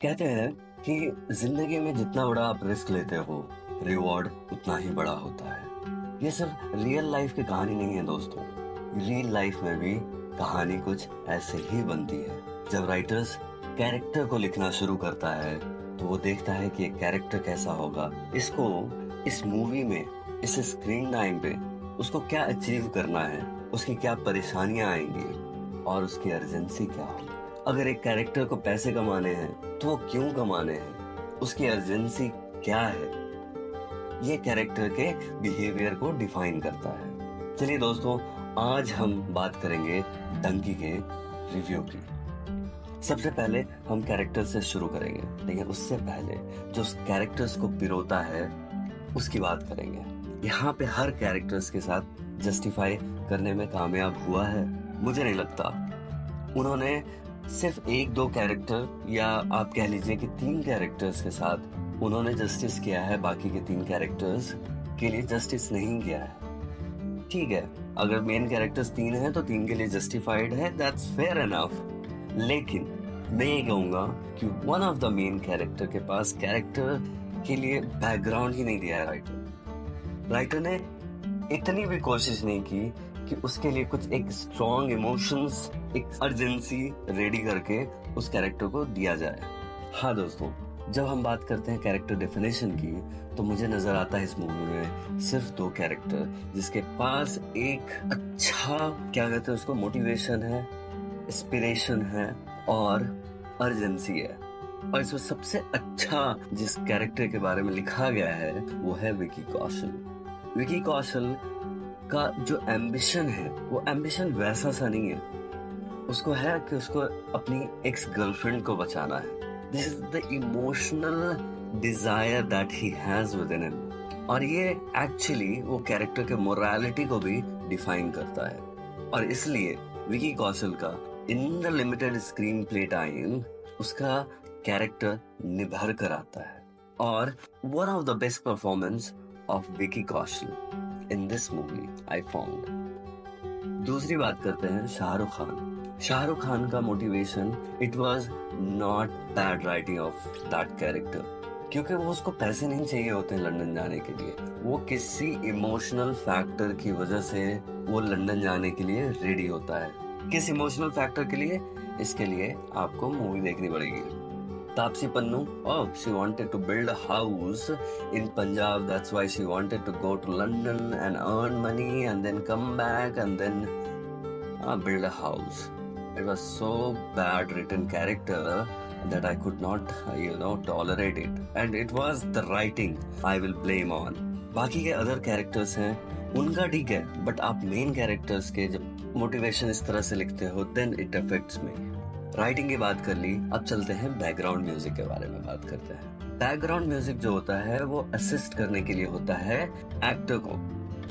कहते हैं कि जिंदगी में जितना बड़ा आप रिस्क लेते हो रिवॉर्ड उतना ही बड़ा होता है। ये सिर्फ रियल लाइफ की कहानी नहीं है दोस्तों, रियल लाइफ में भी कहानी कुछ ऐसे ही बनती है। जब राइटर्स कैरेक्टर को लिखना शुरू करता है तो वो देखता है कि एक कैरेक्टर कैसा होगा, इसको इस मूवी में इस स्क्रीन टाइम पे उसको क्या अचीव करना है, उसकी क्या परेशानियां आएंगी और उसकी अर्जेंसी क्या होगी। अगर एक कैरेक्टर को पैसे कमाने हैं तो वो क्यों कमाने हैं, उसकी अर्जेंसी क्या है, ये कैरेक्टर के बिहेवियर को डिफाइन करता है। चलिए दोस्तों, आज हम बात करेंगे डंकी के रिव्यू की। सबसे पहले हम कैरेक्टर से शुरू करेंगे, लेकिन उससे पहले जो उस कैरेक्टर्स को पिरोता है उसकी बात करेंगे। यहाँ पे हर कैरेक्टर्स के साथ जस्टिफाई करने में कामयाब हुआ है? मुझे नहीं लगता। उन्होंने सिर्फ एक दो कैरेक्टर या आप कह लीजिए कि 3 कैरेक्टर्स के साथ उन्होंने जस्टिस किया है, बाकी के 3 कैरेक्टर्स के लिए जस्टिस नहीं किया है। ठीक है, अगर मेन कैरेक्टर्स 3 हैं तो 3 के लिए जस्टिफाइड है, दैट्स फेयर इनफ। लेकिन मैं ये कहूंगा कि one of the main character के पास कैरेक्टर के लिए बैकग्राउंड ही नहीं दिया है राइटर ने इतनी भी कोशिश नहीं की कि उसके लिए कुछ एक स्ट्रॉन्ग इमोशंस, एक अर्जेंसी रेडी करके उस कैरेक्टर को दिया जाए। हाँ दोस्तों, जब हम बात करते हैं कैरेक्टर डेफिनेशन की तो मुझे नजर आता है इस मूवी में सिर्फ 2 कैरेक्टर जिसके पास एक अच्छा, क्या कहते हैं उसको, मोटिवेशन है, इंस्पिरेशन है और अर्जेंसी है। और इसमें सबसे अच्छा जिस कैरेक्टर के बारे में लिखा गया है वो है विकी कौशल। विकी कौशल का जो एम्बिशन है वो एम्बिशन वैसा सा नहीं है, उसको है कि उसको अपनी एक्स गर्लफ्रेंड को बचाना है। This is the emotional desire that he has with in him, और ये एक्चुअली वो कैरेक्टर के मोरालिटी को भी डिफाइन करता है। और इसलिए विकी कौशल का in the limited screen play time उसका कैरेक्टर निभर कर आता है। और one of the best performance of Vicky Kaushal in this movie I found. दूसरी बात करते हैं शाहरुख खान। शाहरुख खान का motivation, it was not bad writing of that character, क्योंकि वो उसको पैसे नहीं चाहिए होते लंदन जाने के लिए। वो किसी इमोशनल फैक्टर की वजह से वो लंदन जाने के लिए रेडी होता है। किस इमोशनल फैक्टर के लिए? इसके लिए आपको मूवी देखनी पड़ेगी। Taapsee Pannu, oh, she wanted to build a house in Punjab. That's why she wanted to go to London and earn money and then come back and then build a house. It was so bad written character that I could not, tolerate it. And it was the writing I will blame on. बाकी के other characters हैं उनका ठीक है, but आप main characters के जब motivation इस तरह से लिखते हो then it affects me. Writing की बात कर ली, अब चलते हैं बैकग्राउंड म्यूजिक के बारे में बात करते हैं। बैकग्राउंड म्यूजिक जो होता है वो असिस्ट करने के लिए होता है एक्टर को,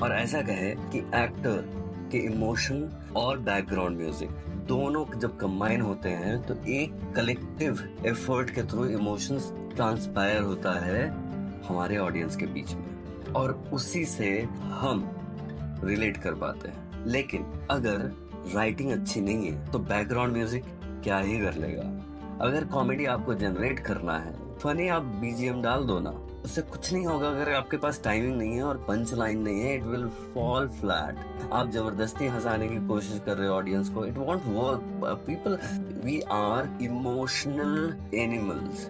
और ऐसा कहे कि एक्टर के इमोशन और बैकग्राउंड म्यूजिक दोनों जब कंबाइन होते हैं तो एक कलेक्टिव एफर्ट के थ्रू इमोशंस ट्रांसपायर होता है हमारे ऑडियंस के बीच में, और उसी से हम रिलेट कर पाते हैं। लेकिन अगर राइटिंग अच्छी नहीं है तो बैकग्राउंड म्यूजिक क्या ही कर लेगा। अगर कॉमेडी आपको जनरेट करना है, फनी आप बीजीएम डाल दो ना, उससे कुछ नहीं होगा। अगर आपके पास टाइमिंग नहीं है और पंच लाइन नहीं है, इट विल फॉल फ्लैट। आप जबरदस्ती हंसाने की कोशिश कर रहे हो ऑडियंस को, it won't work. People, we are emotional animals,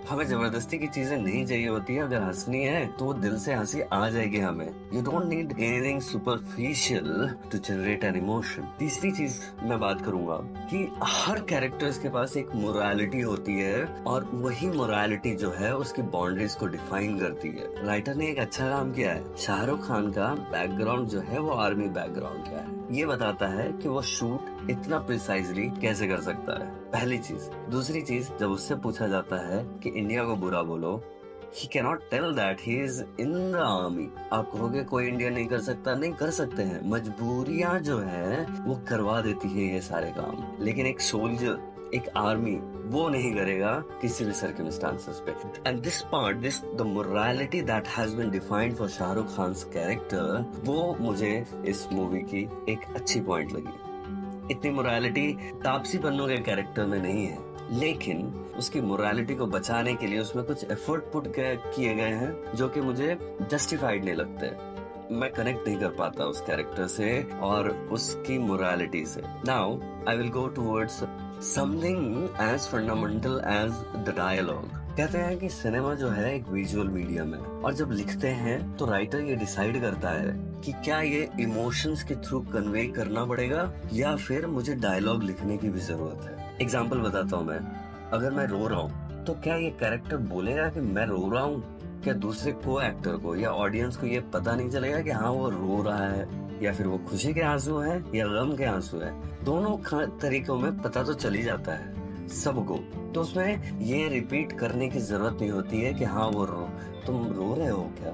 हमें जबरदस्ती की चीजें नहीं चाहिए होती है। अगर हंसनी है तो दिल से हंसी आ जाएगी हमें। You don't need anything superficial to generate an emotion. तीसरी चीज मैं बात करूंगा कि हर कैरेक्टर्स के पास एक मोरालिटी होती है, और वही मोरालिटी जो है उसकी बाउंड्रीज को डिफाइन करती है। राइटर ने एक अच्छा काम किया है। शाहरुख खान का बैकग्राउंड जो है वो आर्मी बैकग्राउंड का है, ये बताता है कि वो शूट इतना प्रिसाइजली कैसे कर सकता है, पहली चीज। दूसरी चीज, जब उससे पूछा जाता है कि इंडिया को बुरा बोलो, he cannot tell that he is in the army। आप कहोगे कोई इंडिया नहीं कर सकता, नहीं कर सकते हैं, मजबूरियां जो है वो करवा देती है ये सारे काम। लेकिन एक सोल्जर, एक आर्मी, वो नहीं करेगा किसी भी सर्कमस्टांसेस पे। And this part, the morality that has been defined for Shahrukh Khan's character, वो मुझे इस मूवी की एक अच्छी पॉइंट लगी। इतनी मोरालिटी तापसी पन्नू के कैरेक्टर में नहीं है। लेकिन उसकी मोरालिटी को बचाने के लिए उसमें कुछ एफर्ट पुट किए गए हैं जो कि मुझे जस्टिफाइड नहीं लगते। मैं कनेक्ट नहीं कर पाता उस कैरेक्टर से और उसकी मोरालिटी से। Now I will go towards something as fundamental as the dialogue. कहते हैं कि सिनेमा जो है एक विजुअल मीडियम है और जब लिखते हैं तो राइटर ये डिसाइड करता है कि क्या ये इमोशंस के थ्रू कन्वे करना पड़ेगा या फिर मुझे डायलॉग लिखने की भी जरूरत है। एग्जाम्पल बताता हूँ मैं। अगर मैं रो रहा हूँ तो क्या ये कैरेक्टर बोलेगा कि मैं रो रहा हूँ? क्या दूसरे को एक्टर को या ऑडियंस को ये पता नहीं चलेगा कि हाँ वो रो रहा है या फिर वो खुशी के आंसू है या गम के आंसू है? दोनों तरीकों में पता तो चल ही जाता है सबको। तो उसमें ये रिपीट करने की जरूरत नहीं होती है कि हाँ वो तुम रो रहे हो क्या?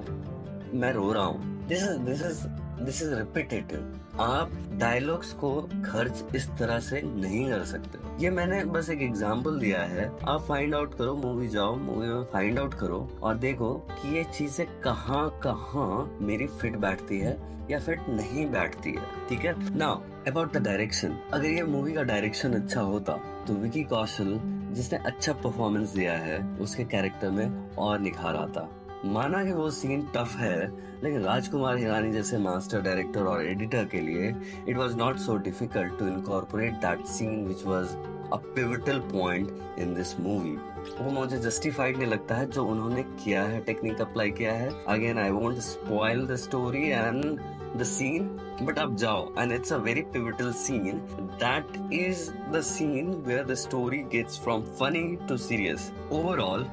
मैं रो रहा हूँ। This is repetitive. आप डायलॉग्स को खर्च इस तरह से नहीं कर सकते। ये मैंने बस एक एग्जांपल दिया है। आप फाइंड आउट करो, मूवी जाओ, मूवी में फाइंड आउट करो और देखो कि ये चीजें कहाँ कहाँ मेरी फिट बैठती है या फिट नहीं बैठती है। ठीक है। Now about the direction. अगर ये मूवी का डायरेक्शन अच्छा होता तो विकी कौशल जिसने अच्छा परफॉर्मेंस दिया है उसके कैरेक्टर में और निखार आता। माना कि वो सीन टफ है, लेकिन राजकुमार हिरानी जैसे मास्टर डायरेक्टर और एडिटर के लिए it was not so difficult to incorporate that scene which was a pivotal point in this movie. वो मुझे जस्टिफाइड नहीं लगता है जो उन्होंने किया है, टेक्निक अप्लाई किया है। Again I won't spoil the story and the scene, but आप जाओ and it's a very pivotal scene. That is the scene where the story gets from funny to serious. Overall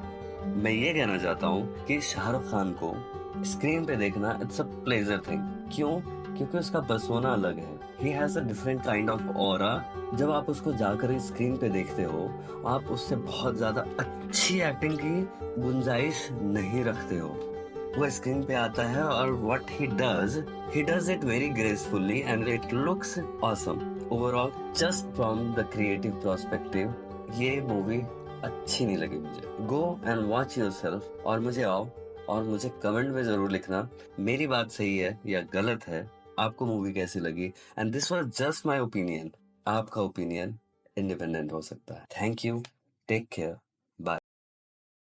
मैं ये कहना चाहता हूँ कि शाहरुख खान को स्क्रीन पे देखना इट्स अ प्लेजर थिंग। क्यों? क्योंकि उसका पर्सोना अलग है। He has a different kind of aura. जब आप उसको जाकर स्क्रीन पे देखते हो आप उससे बहुत ज्यादा अच्छी एक्टिंग की गुंजाइश नहीं रखते हो। वो स्क्रीन पे आता है और what he does it very gracefully and it looks awesome. Overall just from the creative perspective ये मूवी अच्छी नहीं लगी मुझे। गो एंड वॉच योरसेल्फ और मुझे आओ और मुझे कमेंट में जरूर लिखना मेरी बात सही है या गलत है, आपको मूवी कैसी लगी। And this was just my opinion. आपका ओपिनियन इंडिपेंडेंट हो सकता है। Thank you. Take care.